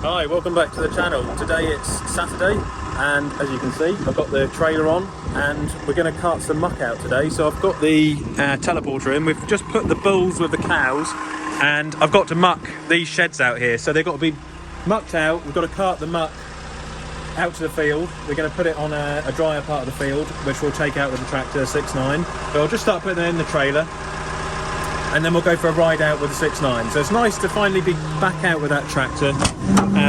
Hi, welcome back to the channel. Today it's Saturday and as you can see I've got the trailer on and we're going to cart some muck out today. So I've got the teleporter in, we've just put the bulls with the cows and I've got to muck these sheds out here. So they've got to be mucked out, we've got to cart the muck out to the field. We're going to put it on a drier part of the field which we'll take out with the tractor 6.9. So I'll just start putting it in the trailer and then we'll go for a ride out with the 6.9. So it's nice to finally be back out with that tractor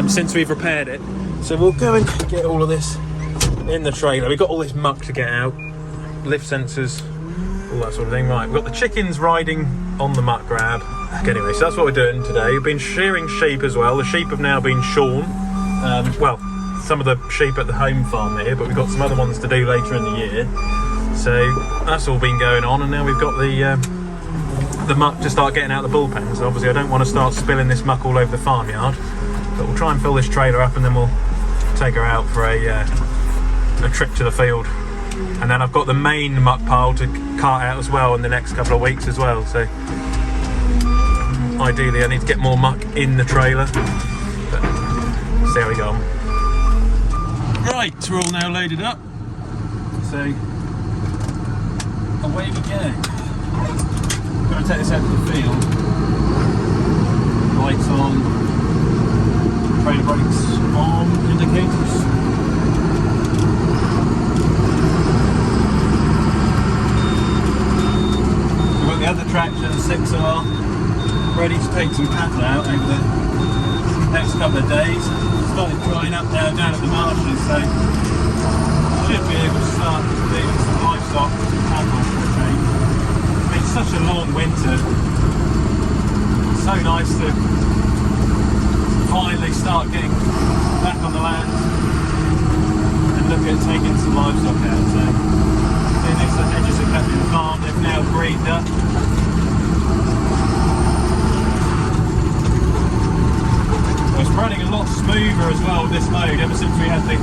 since we've repaired it. So we'll go and get all of this in the trailer. We've got all this muck to get out, lift sensors, all that sort of thing. Right, we've got the chickens riding on the muck grab. Anyway, so that's what we're doing today. We've been shearing sheep as well. The sheep have now been shorn. Well, some of the sheep at the home farm here, but we've got some other ones to do later in the year. So that's all been going on, and now we've got the muck to start getting out the bullpens. Obviously I don't want to start spilling this muck all over the farmyard, but we'll try and fill this trailer up and then we'll take her out for a trip to the field. And then I've got the main muck pile to cart out as well in the next couple of weeks as well. So ideally I need to get more muck in the trailer, but see how we go on. Right, we're all now loaded up, so away we go. I'm going to take this out to the field. Lights on, trailer brakes on, indicators. We've got the other tractor, the 6R, ready to take some cattle out over the next couple of days. Started drying up now down at the marshes, so should be able to start doing some livestock, some cattle for a change. It's such a long winter. It's so nice to finally start getting back on the land and look at taking some livestock out. So next to the hedges are cut in the farm, they've now breathed up. It's running a lot smoother as well with this load ever since we had the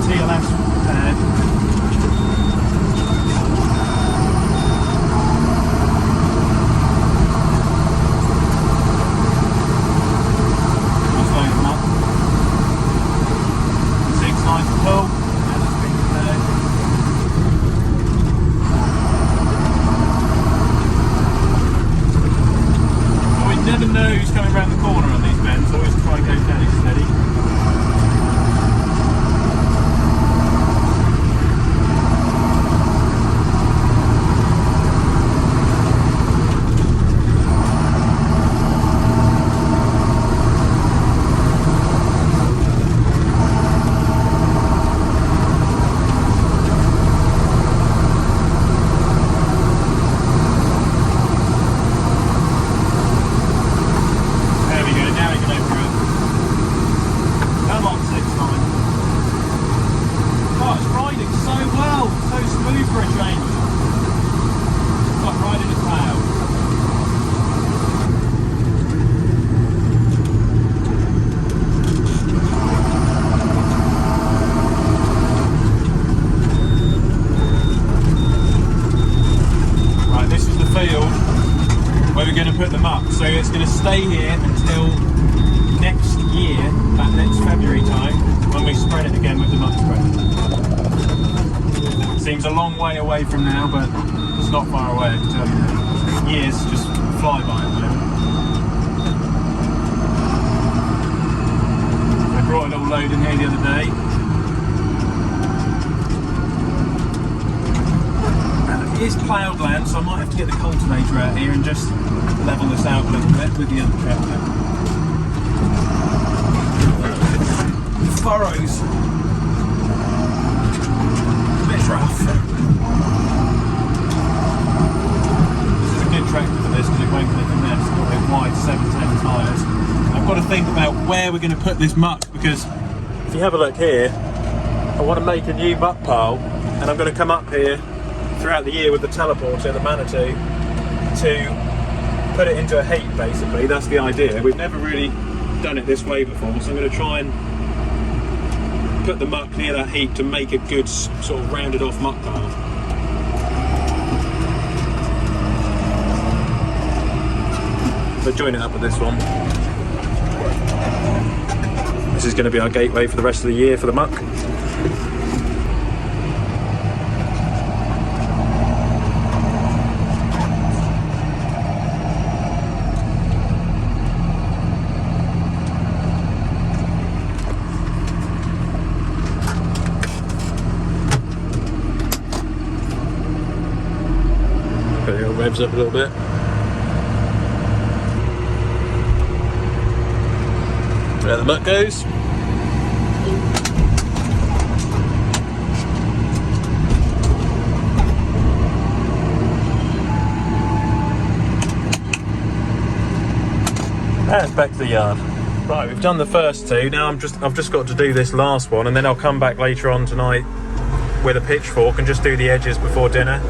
TLS repaired. So it's going to stay here until next year, about next February time, when we spread it again with the muck spread. Seems a long way away from now, but it's not far away. Years just fly by at the moment. I brought it all loaded in here the other day. It is ploughed land, so I might have to get the cultivator out here and just level this out a little bit with the other tractor. The furrows, a bit rough. This is a good tractor for this because it won't make a mess. It's got a bit wide 710 tyres. I've got to think about where we're going to put this muck, because if you have a look here, I want to make a new muck pile and I'm going to come up here throughout the year with the teleporter, the Manitou, to put it into a heap basically. That's the idea. We've never really done it this way before, so I'm going to try and put the muck near that heap to make a good sort of rounded off muck pile. So join it up with this one. is going to be our gateway for the rest of the year for the muck. Revs up a little bit. There the muck goes. And it's back to the yard. Right, we've done the first two. Now I've just got to do this last one, and then I'll come back later on tonight with a pitchfork and just do the edges before dinner.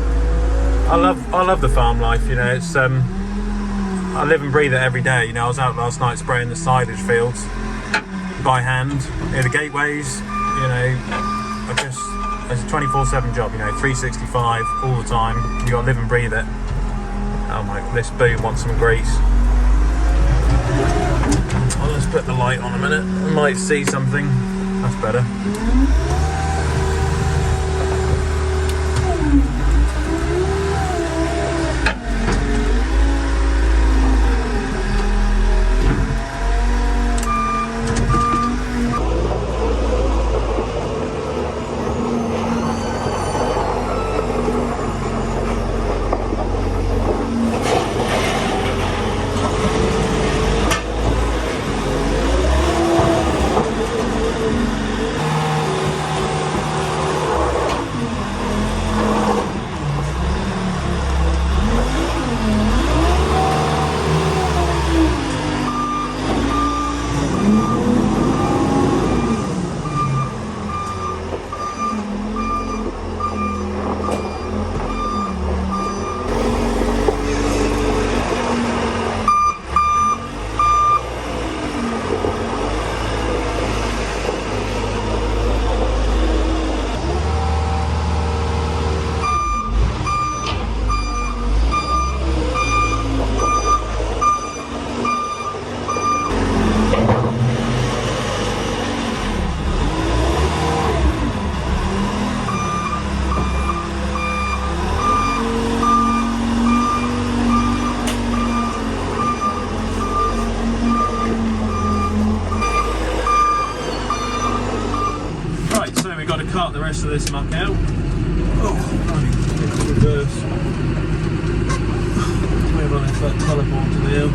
I love the farm life, you know. It's I live and breathe it every day. You know, I was out last night spraying the silage fields by hand, the gateways. You know, it's a 24/7 job. You know, 365 all the time. You got to live and breathe it. Oh my, this boom wants some grease. I'll just put the light on a minute. I might see something. That's better. Cut the rest of this muck out. Oh, reverse. Move on that teleport to the hill.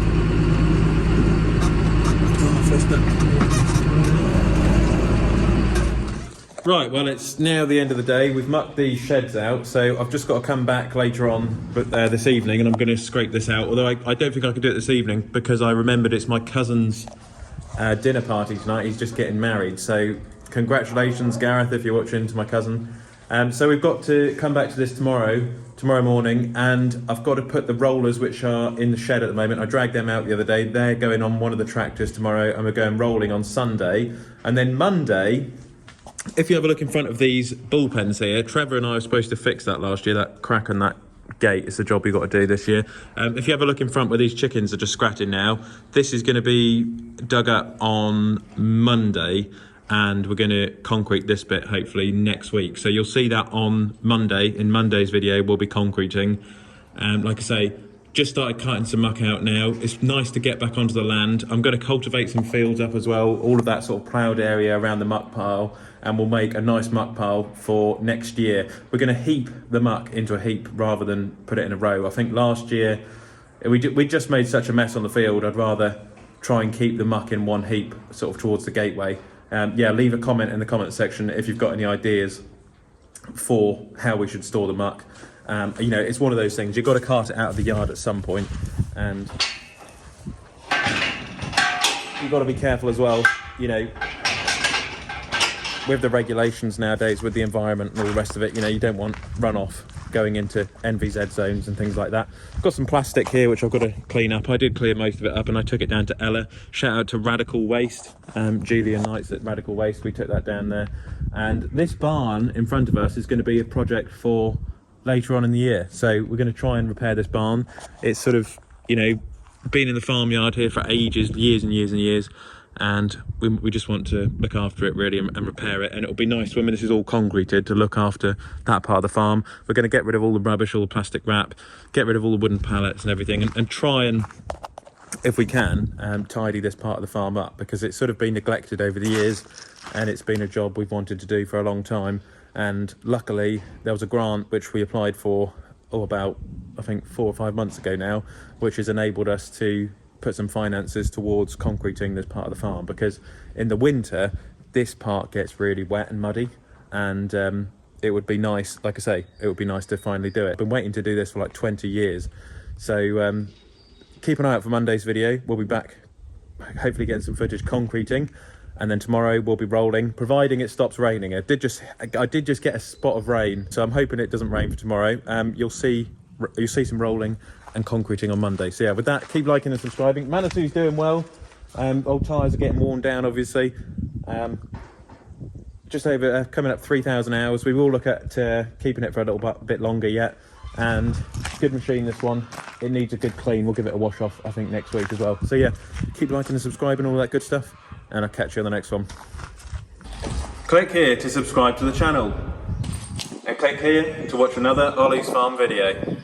Right, well, it's now the end of the day. We've mucked these sheds out, so I've just got to come back later on, but this evening, and I'm going to scrape this out. Although I don't think I can do it this evening because I remembered it's my cousin's dinner party tonight. He's just getting married, so. Congratulations, Gareth, if you're watching, to my cousin. So we've got to come back to this tomorrow morning, and I've got to put the rollers which are in the shed at the moment. I dragged them out the other day. They're going on one of the tractors tomorrow, and we're going rolling on Sunday. And then Monday, if you have a look in front of these bullpens here, Trevor and I were supposed to fix that last year, that crack on that gate. It's the job we've got to do this year. If you have a look in front where these chickens are just scratching now, this is going to be dug up on Monday. And we're going to concrete this bit hopefully next week. So you'll see that on Monday. In Monday's video, we'll be concreting. Like I say, just started cutting some muck out now. It's nice to get back onto the land. I'm going to cultivate some fields up as well, all of that sort of ploughed area around the muck pile, and we'll make a nice muck pile for next year. We're going to heap the muck into a heap rather than put it in a row. I think last year we just made such a mess on the field. I'd rather try and keep the muck in one heap sort of towards the gateway. Yeah, leave a comment in the comment section if you've got any ideas for how we should store the muck. You know, it's one of those things, you've got to cart it out of the yard at some point, and you've got to be careful as well, you know, with the regulations nowadays, with the environment and all the rest of it. You know, you don't want runoff going into NVZ zones and things like that. I've got some plastic here which I've got to clean up. I did clear most of it up and I took it down to Ella. Shout out to Radical Waste, Julia Knights at Radical Waste. We took that down there, and this barn in front of us is going to be a project for later on in the year. So we're going to try and repair this barn. It's sort of, you know, been in the farmyard here for ages, years and years and years. and we just want to look after it really and repair it. And it'll be nice when this is all concreted to look after that part of the farm. We're going to get rid of all the rubbish, all the plastic wrap, get rid of all the wooden pallets and everything, and try and, if we can, tidy this part of the farm up, because it's sort of been neglected over the years, and it's been a job we've wanted to do for a long time. And luckily there was a grant which we applied for about, I think, 4 or 5 months ago now, which has enabled us to put some finances towards concreting this part of the farm, because in the winter this part gets really wet and muddy, and it would be nice, like I say, it would be nice to finally do it. I've been waiting to do this for like 20 years. So keep an eye out for Monday's video. We'll be back hopefully getting some footage concreting, and then tomorrow we'll be rolling, providing it stops raining. I did just get a spot of rain, so I'm hoping it doesn't rain for tomorrow. You'll see some rolling and concreting on Monday. So yeah, with that, keep liking and subscribing. Manitou's doing well. Old tyres are getting worn down, obviously. Just over coming up 3,000 hours. We will look at keeping it for a little bit longer yet. And good machine, this one. It needs a good clean. We'll give it a wash off, I think, next week as well. So yeah, keep liking and subscribing, all that good stuff, and I'll catch you on the next one. Click here to subscribe to the channel, and click here to watch another Olly's Farm video.